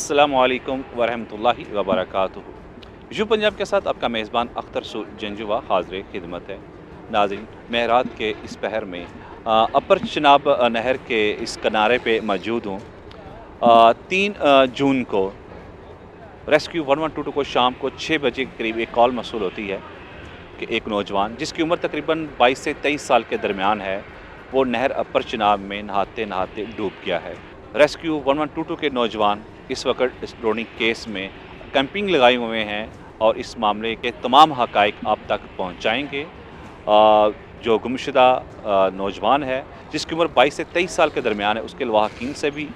अस्सलामुअलैकुम वरहमतुल्लाहि वबरकातुहू। यू पंजाब के साथ आपका मेज़बान अख्तर जंजुआ हाज़िर खिदमत है। नाज़रीन, महरात के इस पहर में अपर चिनाब नहर के इस किनारे पे मौजूद हूँ। 3 जून को रेस्क्यू 1122 को शाम को 6 बजे के करीब एक कॉल मौसूल होती है कि एक नौजवान जिसकी उम्र तकरीबन 22 से 23 साल के दरमियान है, वो नहर अपर चिनाब में नहाते-नहाते डूब गया है। रेस्क्यू 1122 के नौजवान इस वक़्त इस ड्रोनिंग केस में कैंपिंग लगाए हुए हैं और इस मामले के तमाम हक़ाइक़ आप तक पहुँचाएँगे। जो गुमशुदा नौजवान है, जिसकी उम्र 22 से 23 साल के दरमियान है, उसके लवाहकीन से भी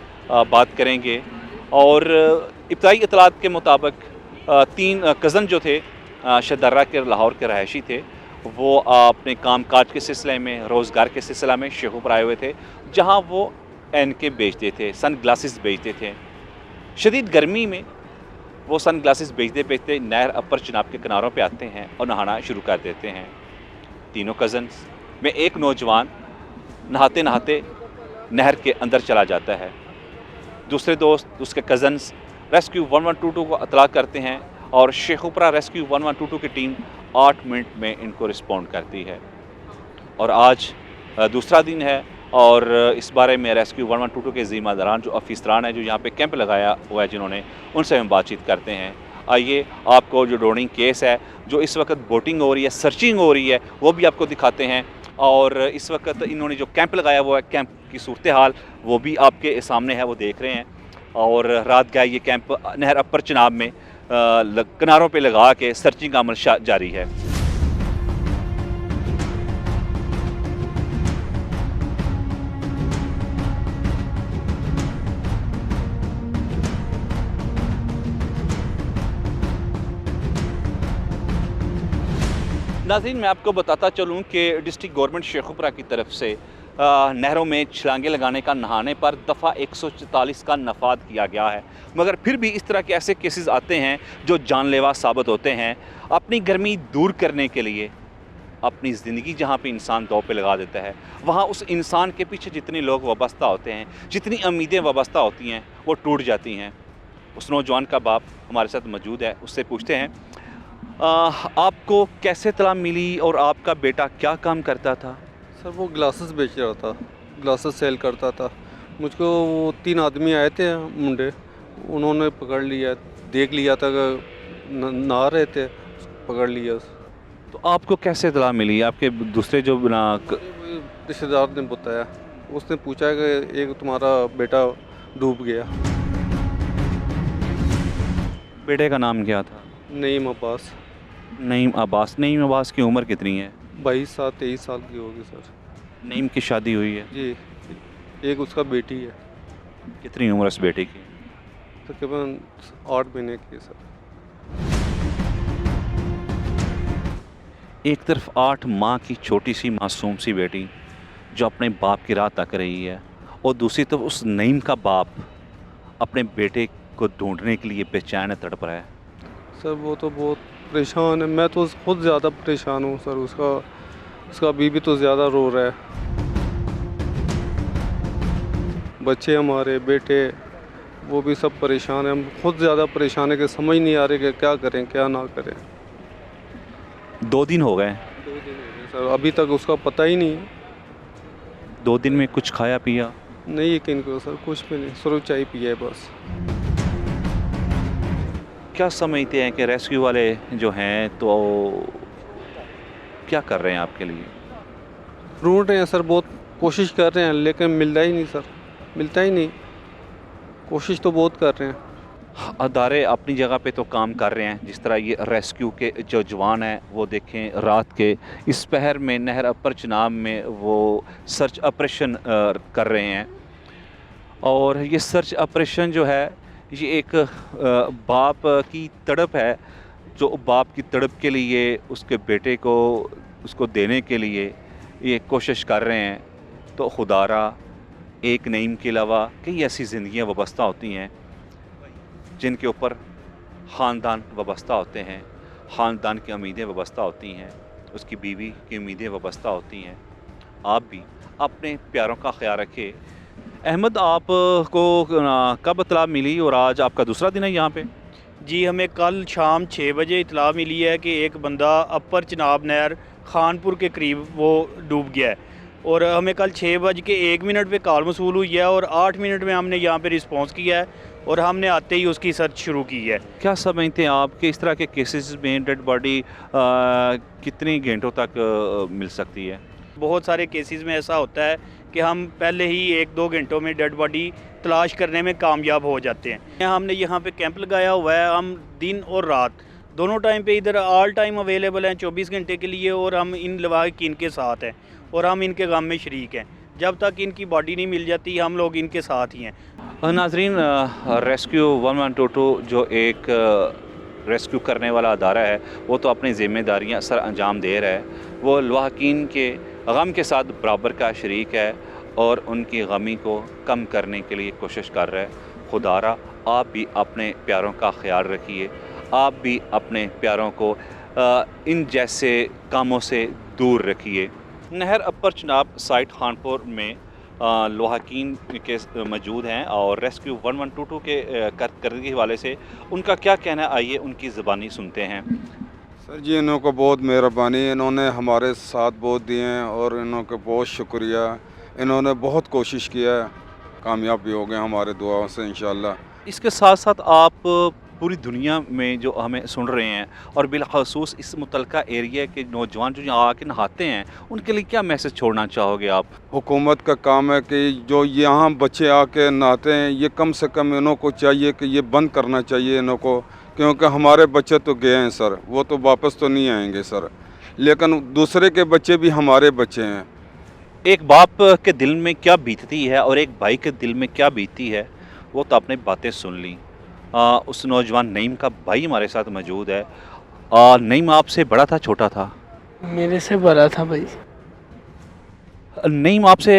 बात करेंगे। और इब्तदाई इत्तलात के मुताबिक 3 कज़न जो थे शदर्रा के लाहौर के रहायशी थे, वो अपने काम-काज के सिलसिले में, रोज़गार के सिलसिला में शेखुपुर आए हुए थे, जहाँ वो ऐनकें बेचते थे, सन ग्लासेस बेचते थे। शदीद गर्मी में वो सन ग्लासेस बेचते-बेचते नहर अपर चिनाब के किनारों पे आते हैं और नहाना शुरू कर देते हैं। तीनों कज़न्स में एक नौजवान नहाते-नहाते नहर के अंदर चला जाता है। दूसरे दोस्त, उसके कज़न्स रेस्क्यू 1122 को इत्तला करते हैं और शेखुपुरा रेस्क्यू 1122 की टीम 8 मिनट में इनको रिस्पॉन्ड करती है। और आज दूसरा दिन है और इस बारे में रेस्क्यू 1122 के ज़िम्मेदारान जो अफ़ीसरान हैं, जो यहाँ पे कैंप लगाया हुआ है जिन्होंने, उनसे हम बातचीत करते हैं। आइए आपको जो ड्रोनिंग केस है, जो इस वक्त बोटिंग हो रही है, सर्चिंग हो रही है, वो भी आपको दिखाते हैं। और इस वक्त इन्होंने जो कैंप लगाया हुआ है, कैंप की सूरत हाल वो भी आपके सामने है, वो देख रहे हैं। और रात गए ये कैंप नहर अपर चिनाब में किनारों पे लगा के सर्चिंग का अमल जारी है। नाज़रीन, मैं आपको बताता चलूँ कि डिस्ट्रिक्ट गवर्नमेंट शेखुपुरा की तरफ से नहरों में छलांगे लगाने का, नहाने पर दफ़ा 144 का नफाद किया गया है। मगर फिर भी इस तरह के ऐसे केसेस आते हैं जो जानलेवा साबित होते हैं। अपनी गर्मी दूर करने के लिए, अपनी ज़िंदगी जहाँ पे इंसान दाँव पे लगा देता है, वहाँ उस इंसान के पीछे जितने लोग वाबस्ता होते हैं, जितनी उम्मीदें वाबस्ता होती हैं, वो टूट जाती हैं। उस नौजवान का बाप हमारे साथ मौजूद है, उससे पूछते हैं आपको कैसे इत्तला मिली और आपका बेटा क्या काम करता था? सर वो ग्लासेस बेच रहा था, ग्लासेस सेल करता था। मुझको वो 3 आदमी आए थे मुंडे, उन्होंने पकड़ लिया, देख लिया था कि नहा रहे थे, पकड़ लिया। तो आपको कैसे इत्तला मिली? आपके दूसरे जो ना वही रिश्तेदार ने बताया, उसने पूछा कि एक तुम्हारा बेटा डूब गया। बेटे का नाम क्या था? नईम अब्बास। नईम अब्बास। नईम अब्बास की उम्र कितनी है? 22 साल 23 साल की होगी सर। नईम की शादी हुई है? जी, एक उसका बेटी है, कितनी उम्र उस बेटे की? तकरीबन 8 महीने की है सर। एक तरफ 8 माह की छोटी सी मासूम सी बेटी जो अपने बाप की राह तक रही है, और दूसरी तरफ उस नईम का बाप अपने बेटे को ढूंढने के लिए बेचैन तड़प रहा है। सर वो तो बहुत परेशान है, मैं तो खुद ज़्यादा परेशान हूँ सर। उसका उसका बीवी तो ज़्यादा रो रहा है। बच्चे हमारे बेटे वो भी सब परेशान हैं। हम खुद ज़्यादा परेशान है कि समझ नहीं आ रही कि क्या करें क्या ना करें। 2 दिन हो गए। 2 दिन हो गए सर, अभी तक उसका पता ही नहीं है। 2 दिन में कुछ खाया पिया? नहीं यकीन करो सर, कुछ भी नहीं, सिर्फ चाय पिया है बस। क्या समझते हैं कि रेस्क्यू वाले जो हैं तो क्या कर रहे हैं आपके लिए? ढूंढ रहे हैं सर, बहुत कोशिश कर रहे हैं लेकिन मिलता ही नहीं सर, मिलता ही नहीं। कोशिश तो बहुत कर रहे हैं। अदारे अपनी जगह पे तो काम कर रहे हैं, जिस तरह ये रेस्क्यू के जो जवान हैं वो देखें रात के इस पहर में नहर अपर चिनाब में वो सर्च ऑपरेशन कर रहे हैं। और ये सर्च ऑपरेशन जो है, ये एक बाप की तड़प है, जो बाप की तड़प के लिए उसके बेटे को उसको देने के लिए ये कोशिश कर रहे हैं। तो खुदारा एक नईम के अलावा कई ऐसी ज़िंदगियाँ वाबस्ता होती हैं जिनके ऊपर ख़ानदान वाबस्ता होते हैं, ख़ानदान की उम्मीदें वाबस्ता होती हैं, उसकी बीवी की उम्मीदें वाबस्ता होती हैं। आप भी अपने प्यारों का ख्याल रखें। अहमद, आप को कब इत्तला मिली और आज आपका दूसरा दिन है यहाँ पे? जी, हमें कल शाम 6 बजे इत्तला मिली है कि एक बंदा अपर चिनाब नहर खानपुर के करीब वो डूब गया है और हमें कल 6 बज के 1 मिनट पे कॉल मसूल हुई है और 8 मिनट में हमने यहाँ पे रिस्पांस किया है और हमने आते ही उसकी सर्च शुरू की है। क्या समझते हैं आप कि इस तरह के केसेस में डेड बॉडी कितने घंटों तक मिल सकती है? बहुत सारे केसेस में ऐसा होता है कि हम पहले ही 1-2 घंटों में डेड बॉडी तलाश करने में कामयाब हो जाते हैं। हमने यहाँ पे कैंप लगाया हुआ है, हम दिन और रात दोनों टाइम पे इधर ऑल टाइम अवेलेबल हैं 24 घंटे के लिए और हम इन लवाहिकीन के साथ हैं और हम इनके गम में शरीक हैं। जब तक इनकी बॉडी नहीं मिल जाती हम लोग इनके साथ ही हैं। नाजरीन, रेस्क्यू 1122 जो एक रेस्क्यू करने वाला अदारा है वो तो अपनी ज़िम्मेदारियां सर अंजाम दे रहा है। वो लवाहिकीन के गम के साथ बराबर का शरीक है और उनकी गमी को कम करने के लिए कोशिश कर रहा है। खुदारा आप भी अपने प्यारों का ख्याल रखिए, आप भी अपने प्यारों को इन जैसे कामों से दूर रखिए। नहर अपर चिनाब साइट खानपुर में लवाहिकीन के मौजूद हैं और रेस्क्यू 1122 के करने के हवाले से उनका क्या कहना है, आइए उनकी ज़बानी सुनते हैं। सर जी, इन्हों को बहुत मेहरबानी, इन्होंने हमारे साथ बहुत दिए हैं और इन्हों को बहुत शुक्रिया। इन्होंने बहुत कोशिश किया है, कामयाब भी हो गए हमारे दुआओं से इंशाल्लाह। इसके साथ साथ आप पूरी दुनिया में जो हमें सुन रहे हैं और बिलखसूस इस मुतलका एरिया के नौजवान जो यहाँ आके नहाते हैं उनके लिए क्या मैसेज छोड़ना चाहोगे आप? हुकूमत का काम है कि जो यहाँ बच्चे आके नहाते हैं ये कम से कम इन्हों को चाहिए कि ये बंद करना चाहिए इन्हों को, क्योंकि हमारे बच्चे तो गए हैं सर, वो तो वापस तो नहीं आएंगे सर, लेकिन दूसरे के बच्चे भी हमारे बच्चे हैं। एक बाप के दिल में क्या बीतती है और एक भाई के दिल में क्या बीतती है वो तो आपने बातें सुन ली। उस नौजवान नईम का भाई हमारे साथ मौजूद है। नईम आपसे बड़ा था छोटा था? मेरे से बड़ा था भाई। नईम आपसे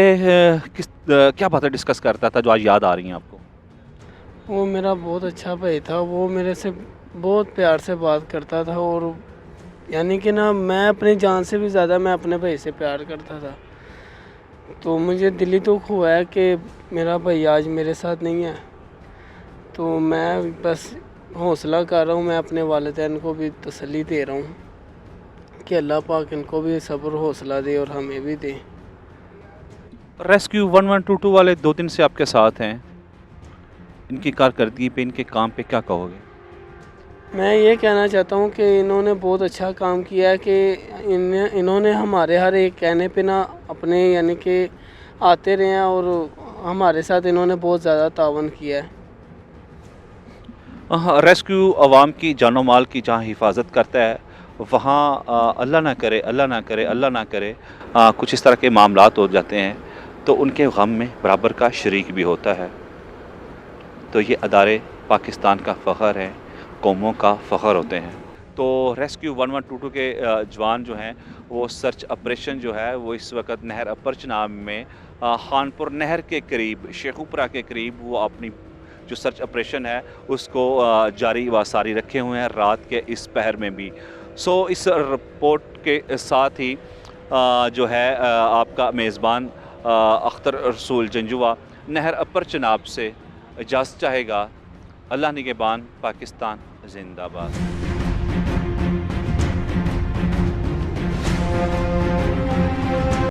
क्या बातें डिस्कस करता था जो आज याद आ रही हैं आपको? वो मेरा बहुत अच्छा भाई था, वो मेरे से बहुत प्यार से बात करता था और यानी कि ना मैं अपनी जान से भी ज़्यादा मैं अपने भाई से प्यार करता था। तो मुझे दिली दुख हुआ है कि मेरा भाई आज मेरे साथ नहीं है। तो मैं बस हौसला कर रहा हूँ, मैं अपने वालिदैन को भी तसल्ली दे रहा हूँ कि अल्लाह पाक इनको भी सब्र हौसला दे और हमें भी दे। रेस्क्यू 1122 वाले 2 दिन से आपके साथ हैं, इनकी कारकर्दगी पे, इनके काम पे क्या कहोगे? मैं ये कहना चाहता हूँ कि इन्होंने बहुत अच्छा काम किया है कि इन्होंने हमारे हर एक कहने पे ना अपने यानी कि आते रहे हैं और हमारे साथ इन्होंने बहुत ज़्यादा तावन किया है। रेस्क्यू आवाम की जानो माल की जहाँ हिफाजत करता है वहाँ अल्लाह ना करे, अल्लाह ना करे, अल्लाह ना करे कुछ इस तरह के मामलात हो जाते हैं तो उनके गम में बराबर का शरीक भी होता है। तो ये अदारे पाकिस्तान का फ़ख्र है, कौमों का फ़ख्र होते हैं। तो रेस्क्यू 1122 के जवान जो हैं वो सर्च ऑपरेशन जो है वो इस वक्त नहर अपर चिनाब में खानपुर नहर के करीब, शेखुपुरा के करीब वो अपनी जो सर्च ऑपरेशन है उसको जारी व सारी रखे हुए हैं रात के इस पहर में भी। सो इस रिपोर्ट के साथ ही जो है आपका मेज़बान अख्तर रसूल जंजुआ नहर अपर चिनाब से इजाज़त चाहेगा। अल्लाह निगहबान, पाकिस्तान जिंदाबाद।